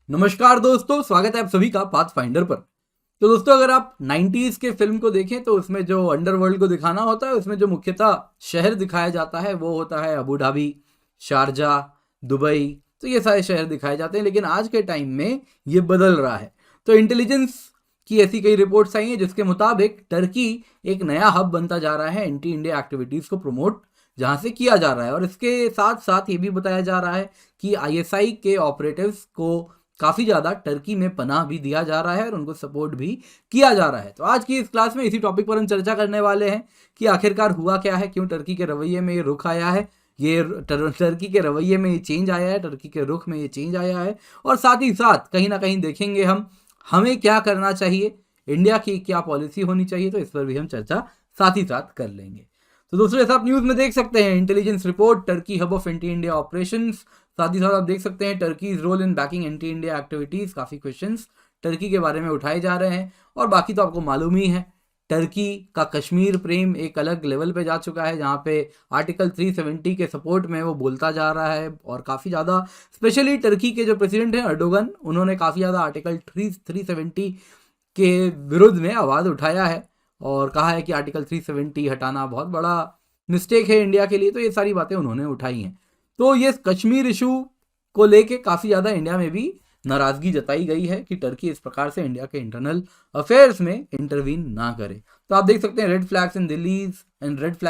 नमस्कार दोस्तों, स्वागत है आप सभी का पाथफाइंडर पर। तो दोस्तों, अगर आप 90s के फिल्म को देखें तो उसमें जो अंडरवर्ल्ड को दिखाना होता है, उसमें जो मुख्यतः शहर दिखाया जाता है वो होता है अबू धाबी, शारजा, दुबई। तो ये सारे शहर दिखाए जाते हैं, लेकिन आज के टाइम में ये बदल रहा है। तो इंटेलिजेंस की ऐसी कई रिपोर्ट्स आई हैं जिसके मुताबिक टर्की एक नया हब बनता जा रहा है एंटी इंडिया एक्टिविटीज़ को प्रमोट जहाँ से किया जा रहा है। और इसके साथ साथ ये भी बताया जा रहा है कि आईएसआई के ऑपरेटिव्स को काफ़ी ज़्यादा टर्की में पनाह भी दिया जा रहा है और उनको सपोर्ट भी किया जा रहा है। तो आज की इस क्लास में इसी टॉपिक पर हम चर्चा करने वाले हैं कि आखिरकार हुआ क्या है, क्यों टर्की के रवैये में ये रुख आया है, ये टर्की के रवैये में ये चेंज आया है, टर्की के रुख में ये चेंज आया है। और साथ ही साथ कहीं ना कहीं देखेंगे हम हमें क्या करना चाहिए, इंडिया की क्या पॉलिसी होनी चाहिए, तो इस पर भी हम चर्चा साथ ही साथ कर लेंगे। तो दूसरे साथ न्यूज़ में देख सकते हैं intelligence report Turkey hub of anti India operations. साथ ही साथ आप देख सकते हैं Turkey role in backing anti India activities. काफ़ी क्वेश्चंस टर्की के बारे में उठाए जा रहे हैं। और बाकी तो आपको मालूम ही है, टर्की का कश्मीर प्रेम एक अलग लेवल पे जा चुका है, जहाँ पे आर्टिकल 370 के सपोर्ट में वो बोलता जा रहा है। और काफ़ी ज़्यादा स्पेशली टर्की के जो प्रेसिडेंट हैं अर्डोगन, उन्होंने काफ़ी ज़्यादा आर्टिकल 370 के विरुद्ध में आवाज़ उठाया है और कहा है कि आर्टिकल 370 हटाना बहुत बड़ा मिस्टेक है इंडिया के लिए। तो ये सारी बातें उन्होंने उठाई हैं। तो ये कश्मीर इशू को लेके काफ़ी ज़्यादा इंडिया में भी नाराज़गी जताई गई है कि टर्की इस प्रकार से इंडिया के इंटरनल अफेयर्स में इंटरवीन ना करे। तो आप देख सकते हैं red flag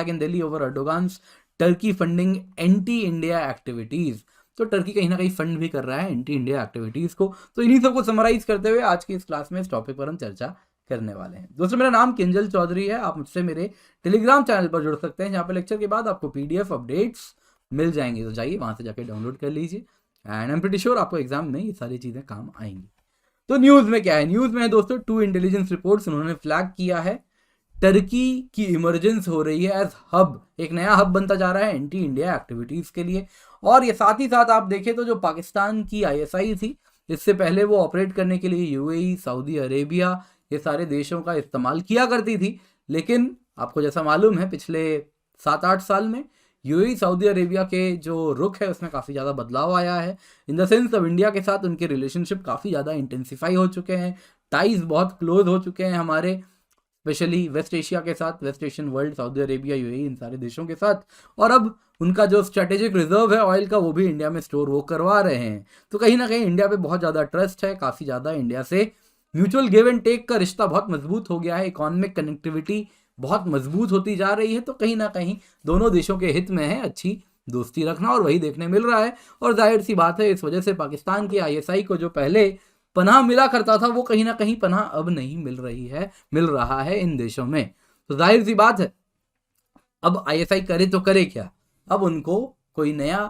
in Delhi over Erdogan's Turkey funding anti India activities. तो टर्की कहीं ना कहीं फंड भी कर रहा है एंटी इंडिया एक्टिविटीज़ को। तो इन्हीं सबको समराइज करते हुए आज की इस क्लास में इस टॉपिक पर हम चर्चा करने वाले हैं। दोस्तों, मेरा नाम किंजल चौधरी है। आप मुझसे मेरे टेलीग्राम चैनल पर जुड़ सकते हैं, जहाँ पे लेक्चर के बाद आपको पीडीएफ अपडेट्स मिल जाएंगे। तो जाइए वहाँ से जाके डाउनलोड कर लीजिए and I am pretty sure आपको एग्जाम में ये सारी चीज़ें काम आएंगी। तो न्यूज़ में क्या है, न्यूज़ में है दोस्तों 2 इंटेलिजेंस रिपोर्ट्स उन्होंने फ्लैग किया है टर्की की इमरजेंस हो रही है एज हब, एक नया हब बनता जा रहा है एंटी इंडिया एक्टिविटीज़ के लिए। और ये साथ ही साथ आप देखें तो जो पाकिस्तान की आईएसआई थी, इससे पहले वो ऑपरेट करने के लिए यूएई, सऊदी अरेबिया, ये सारे देशों का इस्तेमाल किया करती थी। लेकिन आपको जैसा मालूम है पिछले 7-8 साल में यूएई, सऊदी अरेबिया के जो रुख है उसमें काफ़ी ज़्यादा बदलाव आया है। इन द सेंस अब इंडिया के साथ उनके रिलेशनशिप काफ़ी ज़्यादा इंटेंसिफाई हो चुके हैं, टाइज बहुत क्लोज हो चुके हैं हमारे, स्पेशली वेस्ट एशिया के साथ, west Asian world, Saudi Arabia, UAE, इन सारे देशों के साथ। और अब उनका जो स्ट्रेटेजिक रिजर्व है ऑयल का, वो भी इंडिया में स्टोर वो करवा रहे हैं। तो कहीं ना कहीं इंडिया पे बहुत ज़्यादा ट्रस्ट है, काफ़ी ज़्यादा इंडिया से म्यूचुअल गिव एंड टेक का रिश्ता बहुत मजबूत हो गया है, इकोनॉमिक कनेक्टिविटी बहुत मजबूत होती जा रही है। तो कहीं ना कहीं दोनों देशों के हित में है अच्छी दोस्ती रखना, और वही देखने मिल रहा है। और जाहिर सी बात है, इस वजह से पाकिस्तान की आईएसआई को जो पहले पनाह मिला करता था, वो कहीं ना कहीं पनाह अब नहीं मिल रहा है इन देशों में। तो जाहिर सी बात है, अब आईएसआई करे तो करे क्या, अब उनको कोई नया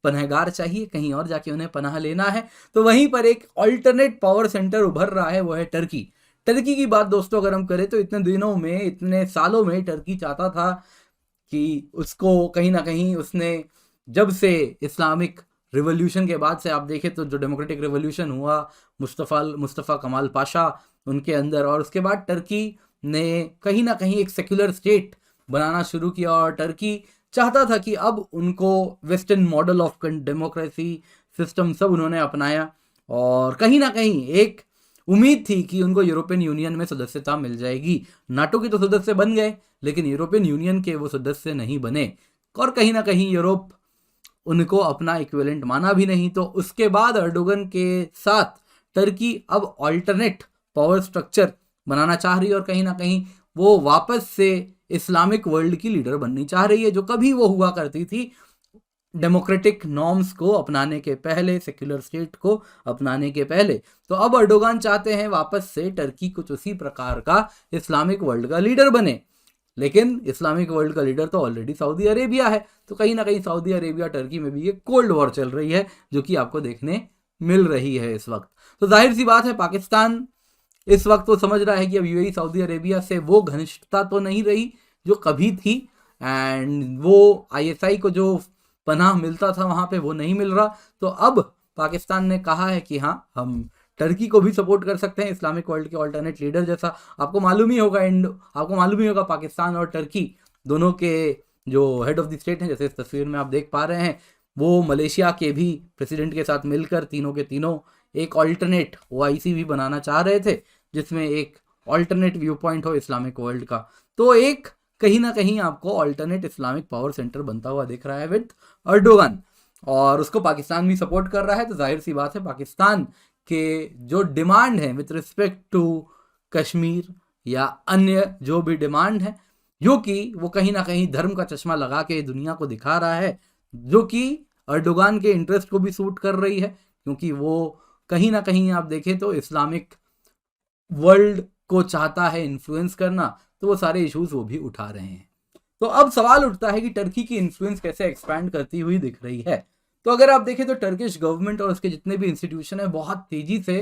पनाहगार चाहिए, कहीं और जाके उन्हें पनाह लेना है। तो वहीं पर एक ऑल्टरनेट पावर सेंटर उभर रहा है, वो है टर्की। टर्की की बात दोस्तों अगर हम करें तो इतने दिनों में, इतने सालों में टर्की चाहता था कि उसको कहीं ना कहीं, उसने जब से इस्लामिक रिवॉल्यूशन के बाद से आप देखें तो जो डेमोक्रेटिक रिवॉल्यूशन हुआ, मुस्तफ़ा कमाल पाशा उनके अंदर, और उसके बाद टर्की ने कहीं ना कहीं एक सेक्युलर स्टेट बनाना शुरू किया। और टर्की चाहता था कि अब उनको western model of democracy system सब उन्होंने अपनाया, और कहीं ना कहीं एक उम्मीद थी कि उनको यूरोपियन यूनियन में सदस्यता मिल जाएगी। नाटो के तो सदस्य बन गए, लेकिन यूरोपियन यूनियन के वो सदस्य नहीं बने, और कहीं ना कहीं यूरोप उनको अपना इक्विवेलेंट माना भी नहीं। तो उसके बाद अर्डोगन के साथ टर्की अब ऑल्टरनेट पावर स्ट्रक्चर बनाना चाह रही है, और कहीं ना कहीं वो वापस से इस्लामिक वर्ल्ड की लीडर बननी चाह रही है, जो कभी वो हुआ करती थी डेमोक्रेटिक नॉर्म्स को अपनाने के पहले, सेक्युलर स्टेट को अपनाने के पहले। तो अब अर्डोगान चाहते हैं वापस से टर्की कुछ उसी प्रकार का इस्लामिक वर्ल्ड का लीडर बने। लेकिन इस्लामिक वर्ल्ड का लीडर तो ऑलरेडी सऊदी अरेबिया है। तो कहीं ना कहीं सऊदी अरेबिया टर्की में भी एक कोल्ड वॉर चल रही है, जो कि आपको देखने मिल रही है इस वक्त। तो जाहिर सी बात है, पाकिस्तान इस वक्त तो समझ रहा है कि अब यूएई, सऊदी अरेबिया से वो घनिष्ठता तो नहीं रही जो कभी थी, एंड वो आईएसआई को जो पनाह मिलता था वहाँ पे वो नहीं मिल रहा। तो अब पाकिस्तान ने कहा है कि हाँ, हम टर्की को भी सपोर्ट कर सकते हैं इस्लामिक वर्ल्ड के ऑल्टरनेट लीडर जैसा। आपको मालूम ही होगा पाकिस्तान और टर्की दोनों के जो हेड ऑफ द स्टेट हैं, जैसे इस तस्वीर में आप देख पा रहे हैं, वो मलेशिया के भी प्रेसिडेंट के साथ मिलकर तीनों के तीनों एक ऑल्टरनेट ओआईसी भी बनाना चाह रहे थे, जिसमें एक ऑल्टरनेट व्यू पॉइंट हो इस्लामिक वर्ल्ड का। तो एक कहीं ना कहीं आपको ऑल्टरनेट इस्लामिक पावर सेंटर बनता हुआ दिख रहा है विद अर्दोगन, और उसको पाकिस्तान भी सपोर्ट कर रहा है। तो जाहिर सी बात है पाकिस्तान के जो डिमांड है विथ रिस्पेक्ट टू कश्मीर या अन्य जो भी डिमांड है, जो कि वो कहीं ना कहीं धर्म का चश्मा लगा के दुनिया को दिखा रहा है, जो कि अर्दोगन के इंटरेस्ट को भी सूट कर रही है, क्योंकि वो कहीं ना कहीं आप देखें तो इस्लामिक वर्ल्ड को चाहता है इन्फ्लुएंस करना। तो वो सारे इश्यूज वो भी उठा रहे हैं। तो अब सवाल उठता है कि टर्की की इन्फ्लुएंस कैसे एक्सपैंड करती हुई दिख रही है। तो अगर आप देखें तो टर्किश गवर्नमेंट और उसके जितने भी इंस्टीट्यूशन है बहुत तेजी से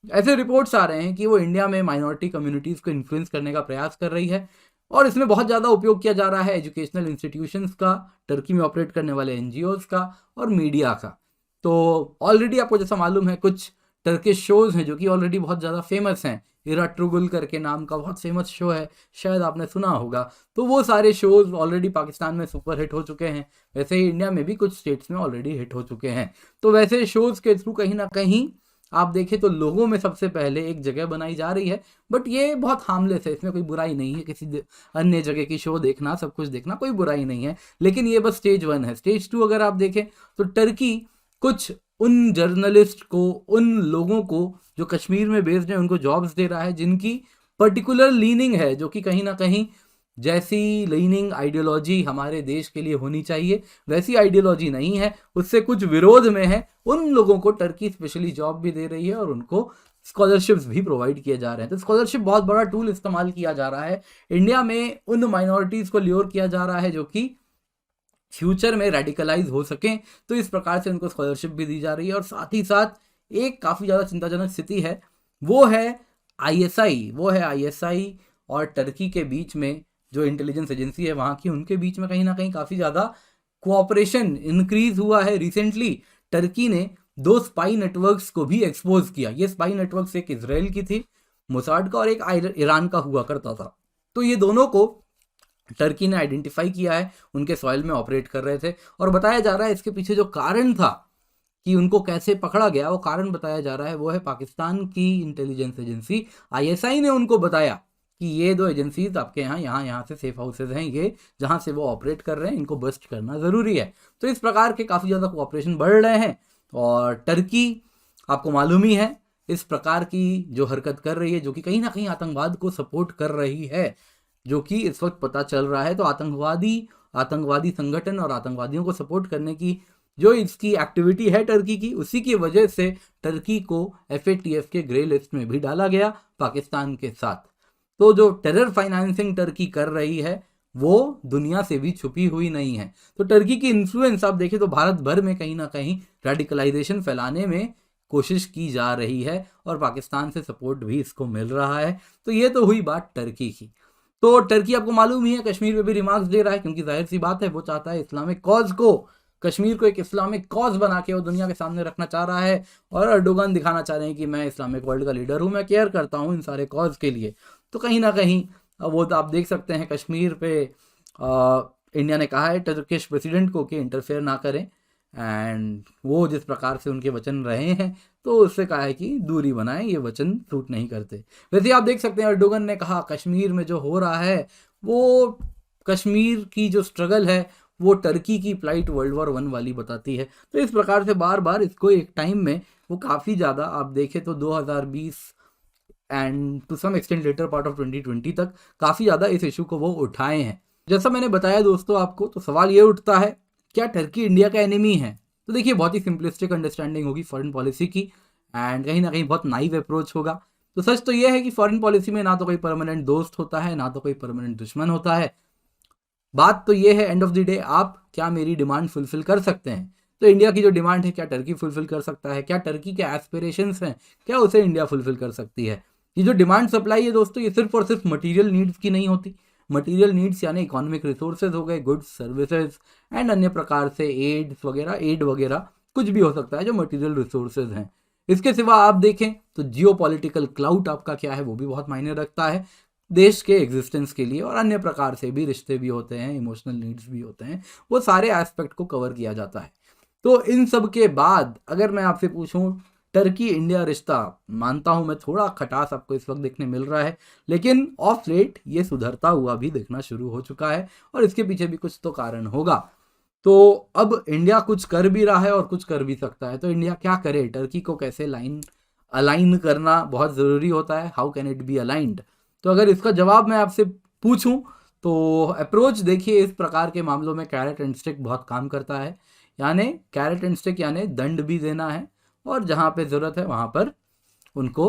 ऐसे रिपोर्ट्स आ रहे हैं कि वो इंडिया में माइनॉरिटी कम्युनिटीज को इन्फ्लुएंस करने का प्रयास कर रही है, और इसमें बहुत ज़्यादा उपयोग किया जा रहा है एजुकेशनल इंस्टीट्यूशंस का, टर्की में ऑपरेट करने वाले एनजीओज का और मीडिया का। तो ऑलरेडी आपको जैसा मालूम है कुछ टर्किश शोज हैं जो कि ऑलरेडी बहुत ज़्यादा फेमस हैं। इराटुगुल करके नाम का बहुत फेमस शो है, शायद आपने सुना होगा। तो वो सारे शोज ऑलरेडी पाकिस्तान में सुपर हिट हो चुके हैं, वैसे ही इंडिया में भी कुछ स्टेट्स में ऑलरेडी हिट हो चुके हैं। तो वैसे शोज के थ्रू कहीं ना कहीं आप देखें तो लोगों में सबसे पहले एक जगह बनाई जा रही है। बट ये बहुत हार्मलेस है, इसमें कोई बुराई नहीं है, किसी अन्य जगह की शो देखना, सब कुछ देखना कोई बुराई नहीं है। लेकिन ये बस स्टेज 1 है। स्टेज 2 अगर आप देखें तो टर्की कुछ उन जर्नलिस्ट को, उन लोगों को जो कश्मीर में बेस्ड है, उनको जॉब्स दे रहा है जिनकी पर्टिकुलर लीनिंग है, जो कि कहीं ना कहीं जैसी लीनिंग आइडियोलॉजी हमारे देश के लिए होनी चाहिए वैसी आइडियोलॉजी नहीं है, उससे कुछ विरोध में है। उन लोगों को टर्की स्पेशली जॉब भी दे रही है और उनको स्कॉलरशिप्स भी प्रोवाइड किए जा रहे हैं। तो स्कॉलरशिप बहुत बड़ा टूल इस्तेमाल किया जा रहा है इंडिया में, उन माइनॉरिटीज़ को ल्योर किया जा रहा है जो कि फ्यूचर में रेडिकलाइज हो सकें। तो इस प्रकार से उनको स्कॉलरशिप भी दी जा रही है। और साथ ही साथ एक काफ़ी ज़्यादा चिंताजनक स्थिति है, वो है आईएसआई और टर्की के बीच में जो इंटेलिजेंस एजेंसी है वहाँ की, उनके बीच में कहीं ना कहीं काफ़ी ज़्यादा कोऑपरेशन इंक्रीज हुआ है। रिसेंटली टर्की ने 2 स्पाई नेटवर्क्स को भी एक्सपोज किया। ये स्पाई नेटवर्क्स एक इजराइल की थी, मोसाड का, और एक ईरान का हुआ करता था। तो ये दोनों को टर्की ने आइडेंटिफाई किया है, उनके सॉइल में ऑपरेट कर रहे थे। और बताया जा रहा है इसके पीछे जो कारण था कि उनको कैसे पकड़ा गया, वो कारण बताया जा रहा है वो है पाकिस्तान की इंटेलिजेंस एजेंसी आईएसआई ने उनको बताया कि ये 2 एजेंसीज आपके यहाँ से सेफ हाउसेज हैं, ये जहाँ से वो ऑपरेट कर रहे हैं, इनको बस्ट करना ज़रूरी है। तो इस प्रकार के काफ़ी ज़्यादा कोऑपरेशन बढ़ रहे हैं। और टर्की आपको मालूम ही है इस प्रकार की जो हरकत कर रही है, जो कि कहीं ना कहीं आतंकवाद को सपोर्ट कर रही है, जो कि इस वक्त पता चल रहा है। तो आतंकवादी संगठन और आतंकवादियों को सपोर्ट करने की जो इसकी एक्टिविटी है टर्की की, उसी की वजह से टर्की को एफएटीएफ के ग्रे लिस्ट में भी डाला गया पाकिस्तान के साथ। तो जो टेरर फाइनेंसिंग टर्की कर रही है वो दुनिया से भी छुपी हुई नहीं है। तो टर्की की इन्फ्लुएंस आप देखें तो भारत भर में कहीं ना कहीं रेडिकलाइजेशन फैलाने में कोशिश की जा रही है, और पाकिस्तान से सपोर्ट भी इसको मिल रहा है। तो ये तो हुई बात टर्की की। तो टर्की आपको मालूम ही है कश्मीर पे भी रिमार्क्स दे रहा है, क्योंकि जाहिर सी बात है वो चाहता है इस्लामिक कॉज को, कश्मीर को एक इस्लामिक कॉज बना के वो दुनिया के सामने रखना चाह रहा है। और अर्दोगन दिखाना चाह रहे हैं कि मैं इस्लामिक वर्ल्ड का लीडर हूँ, मैं केयर करता हूँ इन सारे कॉज के लिए। तो कहीं ना कहीं वो तो आप देख सकते हैं कश्मीर पे इंडिया ने कहा है टर्किश प्रेसिडेंट को कि इंटरफेयर ना करें, एंड वो जिस प्रकार से उनके वचन रहे हैं तो उससे कहा है कि दूरी बनाएं, ये वचन सूट नहीं करते। वैसे आप देख सकते हैं अर्दोगन ने कहा कश्मीर में जो हो रहा है वो कश्मीर की जो स्ट्रगल है वो टर्की की फ्लाइट वर्ल्ड वॉर 1 वाली बताती है। तो इस प्रकार से बार बार इसको एक टाइम में वो काफ़ी ज़्यादा आप देखें तो 2020 and to some extent later part of 2020 तक काफ़ी ज़्यादा इस इशू को वो उठाए हैं। जैसा मैंने बताया दोस्तों आपको, तो सवाल ये उठता है क्या टर्की इंडिया का एनिमी है? तो देखिए बहुत ही सिंपलिस्टिक अंडरस्टैंडिंग होगी फॉरेन पॉलिसी की, एंड कहीं ना कहीं बहुत नाइव अप्रोच होगा। तो सच तो यह है कि फॉरेन पॉलिसी में ना तो कोई परमानेंट दोस्त होता है, ना तो कोई परमानेंट दुश्मन होता है। बात तो ये है एंड ऑफ द डे आप क्या मेरी डिमांड फुलफिल कर सकते हैं। तो इंडिया की जो डिमांड है क्या टर्की फुलफिल कर सकता है? क्या टर्की के एस्पिरेशंस हैं क्या उसे इंडिया फुलफिल कर सकती है? ये जो डिमांड सप्लाई है दोस्तों, ये सिर्फ और सिर्फ मटेरियल नीड्स की नहीं होती। मटेरियल नीड्स यानी इकोनॉमिक रिसोर्सेज हो गए, गुड्स, सर्विसेज एंड अन्य प्रकार से एड वगैरह कुछ भी हो सकता है जो मटेरियल रिसोर्सेज हैं। इसके सिवा आप देखें तो जियोपॉलिटिकल क्लाउट आपका क्या है वो भी बहुत मायने रखता है देश के एग्जिस्टेंस के लिए, और अन्य प्रकार से भी रिश्ते भी होते हैं, इमोशनल नीड्स भी होते हैं, वो सारे एस्पेक्ट को कवर किया जाता है। तो इन सब के बाद अगर मैं आपसे पूछूं टर्की इंडिया रिश्ता, मानता हूं मैं थोड़ा खटास आपको इस वक्त देखने मिल रहा है, लेकिन ऑफ लेट ये सुधरता हुआ भी दिखना शुरू हो चुका है और इसके पीछे भी कुछ तो कारण होगा। तो अब इंडिया कुछ कर भी रहा है और कुछ कर भी सकता है, तो इंडिया क्या करे, टर्की को कैसे अलाइन करना बहुत ज़रूरी होता है। How can it be aligned? तो अगर इसका जवाब मैं आपसे पूछूं तो अप्रोच देखिए, इस प्रकार के मामलों में कैरेट एंड स्टिक बहुत काम करता है। यानी कैरेट एंड स्टिक यानी दंड भी देना है और जहाँ पे ज़रूरत है वहाँ पर उनको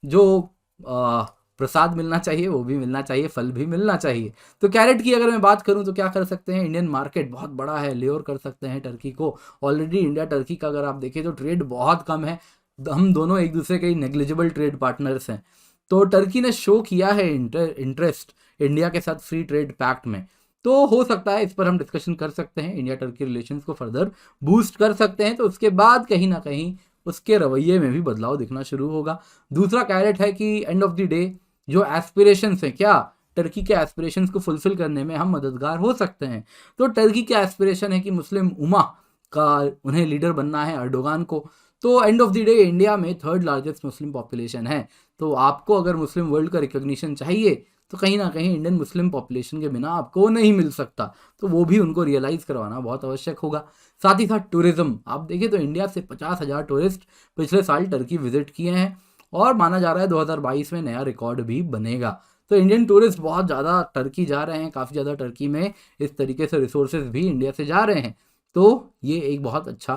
जो प्रसाद मिलना चाहिए वो भी मिलना चाहिए, फल भी मिलना चाहिए। तो कैरेट की अगर मैं बात करूं तो क्या कर सकते हैं, इंडियन मार्केट बहुत बड़ा है, ल्योर कर सकते हैं टर्की को। ऑलरेडी इंडिया टर्की का अगर आप देखें तो ट्रेड बहुत कम है, हम दोनों एक दूसरे के नेग्लिजिबल ट्रेड पार्टनर्स हैं। तो टर्की ने शो किया है इंटरेस्ट इंडिया के साथ फ्री ट्रेड पैक्ट में, तो हो सकता है इस पर हम डिस्कशन कर सकते हैं, इंडिया टर्की रिलेशंस को फर्दर बूस्ट कर सकते हैं। तो उसके बाद कहीं ना कहीं उसके रवैये में भी बदलाव दिखना शुरू होगा। दूसरा कैरेट है कि एंड ऑफ द डे जो एस्पिरेशंस हैं, क्या टर्की के एस्पिरेशंस को फुलफिल करने में हम मददगार हो सकते हैं। तो टर्की के एस्पिरेशन है कि मुस्लिम उमा का उन्हें लीडर बनना है, अर्डोगान को। तो end of the day India में थर्ड लार्जेस्ट मुस्लिम पॉपुलेशन है, तो आपको अगर मुस्लिम वर्ल्ड का रिकॉग्निशन चाहिए तो कहीं ना कहीं इंडियन मुस्लिम पॉपुलेशन के बिना आपको नहीं मिल सकता, तो वो भी उनको रियलाइज़ करवाना बहुत आवश्यक होगा। साथ ही साथ टूरिज्म, आप देखें तो इंडिया से 50,000 टूरिस्ट पिछले साल टर्की विजिट किए हैं और माना जा रहा है 2022 में नया रिकॉर्ड भी बनेगा। तो इंडियन टूरिस्ट बहुत ज़्यादा टर्की जा रहे हैं, काफ़ी ज़्यादा टर्की में इस तरीके से रिसोर्सेज भी इंडिया से जा रहे हैं। तो ये एक बहुत अच्छा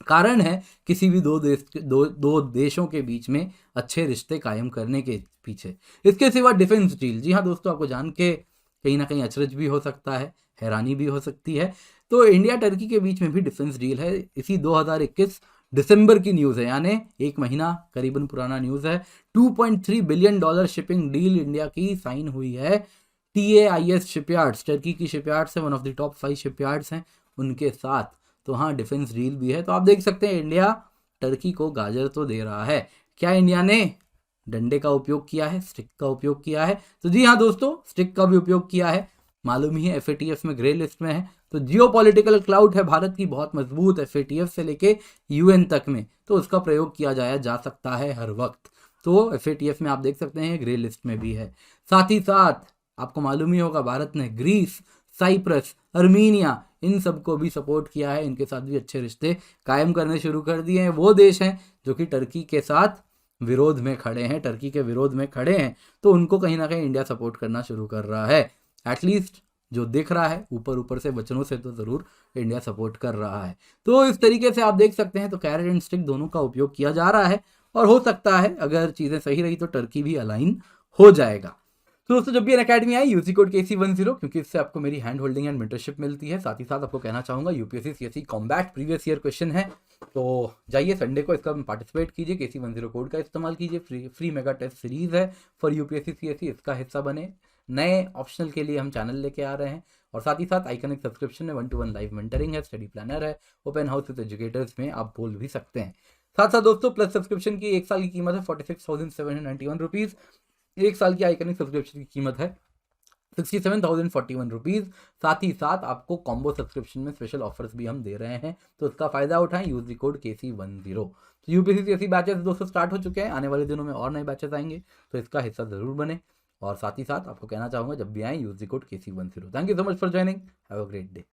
कारण है किसी भी दो देशों के बीच में अच्छे रिश्ते कायम करने के पीछे। इसके सिवा डिफेंस डील, जी हाँ दोस्तों, आपको जान के कहीं ना कहीं अचरज भी हो सकता है, हैरानी भी हो सकती है। तो इंडिया टर्की के बीच में भी डिफेंस डील है, इसी 2021 दिसंबर की न्यूज़ है, यानी एक महीना करीबन पुराना न्यूज़ है। $2.3 बिलियन शिपिंग डील इंडिया की साइन हुई है TAIS शिपयार्ड्स, टर्की की शिपयार्ड्स है, one of the top 5 shipyards हैं उनके साथ। तो हाँ, डिफेंस डील भी है। तो आप देख सकते हैं इंडिया टर्की को गाजर तो दे रहा है। क्या इंडिया ने डंडे का उपयोग किया है, स्टिक का उपयोग किया है? तो जी हाँ दोस्तों, स्टिक का भी उपयोग किया है। मालूम ही है FATF में ग्रे लिस्ट में है, तो जियोपॉलिटिकल क्लाउड है भारत की बहुत मजबूत, FATF से लेके UN तक में, तो उसका प्रयोग किया जा सकता है हर वक्त। तो FATF में आप देख सकते हैं ग्रे लिस्ट में भी है। साथ ही साथ आपको मालूम ही होगा भारत ने ग्रीस, साइप्रस, अर्मीनिया, इन सबको भी सपोर्ट किया है, इनके साथ भी अच्छे रिश्ते कायम करने शुरू कर दिए हैं। वो देश हैं जो कि टर्की के साथ विरोध में खड़े हैं, टर्की के विरोध में खड़े हैं, तो उनको कहीं ना कहीं इंडिया सपोर्ट करना शुरू कर रहा है। एटलीस्ट जो दिख रहा है ऊपर ऊपर से, वचनों से तो ज़रूर इंडिया सपोर्ट कर रहा है। तो इस तरीके से आप देख सकते हैं, तो कैरेट एंड स्टिक दोनों का उपयोग किया जा रहा है और हो सकता है अगर चीज़ें सही रही तो टर्की भी अलाइन हो जाएगा। तो दोस्तों, जब भी अन अकेडमी आई यूजी कोड KC10, क्योंकि इससे आपको मेरी हैंड होल्डिंग एंड मेंटरशिप मिलती है। साथ ही साथ आपको कहना चाहूँगा UPSC CSE combat previous year question है, तो जाइए संडे को इसका पार्टिसिपेट कीजिए, KC10 कोड का इस्तेमाल कीजिए। फ्री मेगा टेस्ट सीरीज़ है फॉर UPSC CSE, इसका हिस्सा बने। नए ऑप्शनल के लिए हम चैनल लेके आ रहे हैं और साथ ही साथ आइकनिक सब्सक्रिप्शन है, 1-to-1 लाइव मेंटरिंग है, स्टडी प्लानर है, ओपन हाउस विद एजुकेटर्स में आप बोल भी सकते हैं। साथ साथ दोस्तों, प्लस सब्सक्रिप्शन की 1 साल की कीमत है 46,791 रुपीज़, 1 साल की आइकनिक सब्सक्रिप्शन की कीमत है 67,041 रुपीज़। साथ ही साथ आपको कॉम्बो सब्सक्रिप्शन में स्पेशल ऑफर्स भी हम दे रहे हैं, तो इसका फायदा उठाएं, यूज द कोड KC10। तो UPSC CSE बैचेस दोस्तों स्टार्ट हो चुके हैं, आने वाले दिनों में और नए बैचेस आएंगे, तो इसका हिस्सा जरूर बने। और साथ ही साथ आपको कहना चाहूँगा, जब भी आएँ use the code KC10। Thank you so much for joining, have a great day.